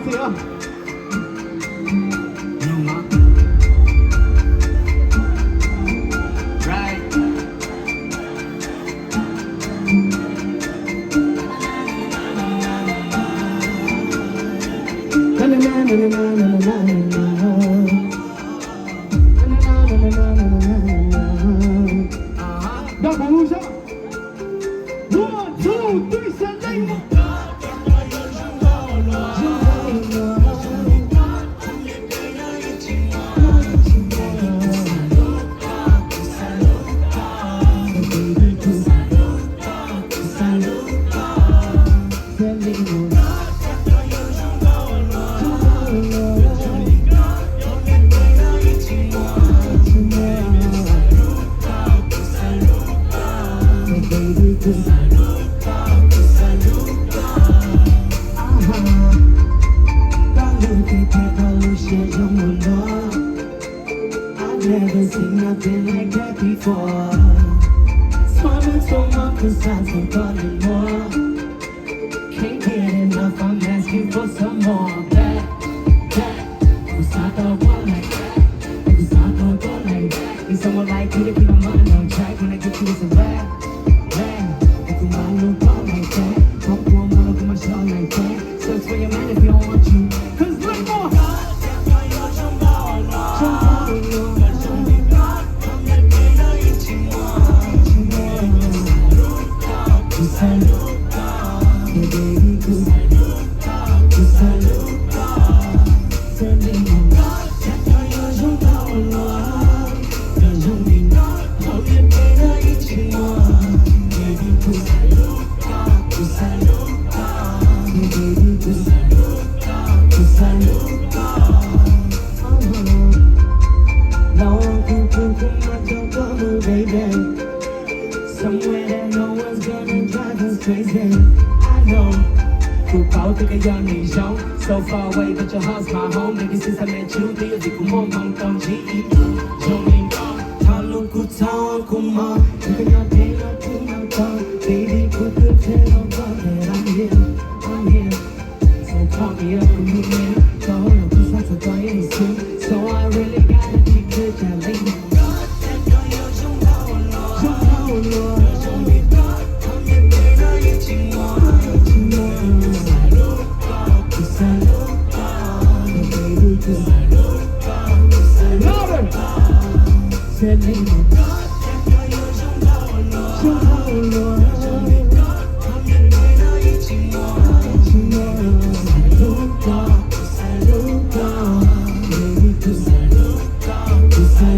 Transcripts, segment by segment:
เสียงดับบูชา One, two, three, set, name. Never seen nothing like that before. Smiling so much, cause I'm so calling more. Can't get enough, I'm asking for some more. That, cause I thought one like that. Cause I thought one like that. Need someone like you to keep my mind on track. When I get you, it's a rap. If you want to go like that, pop one more, look at my show like that. Search for your man if you don't want you. Cause look more. Somewhere that no one's gonna drive us crazy. I know. ภูเขาที่ก็ยังไม่ชง So far away but your heart's my home. Maybe since I met you ที่อยู่ที่กูมองมองตรงที่ชมลิงกองทอลูกกูท้องกูมองกูก็ยอดเพลงยอดทุ่งยอดทอง Baby กูคือเธอเราก็แต่ I'm here So call me up when you in ก็เราคือสักสักตัวยังไม่ซึ้ง So I really gotta be good จะเล่น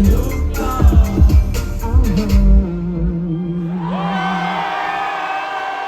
I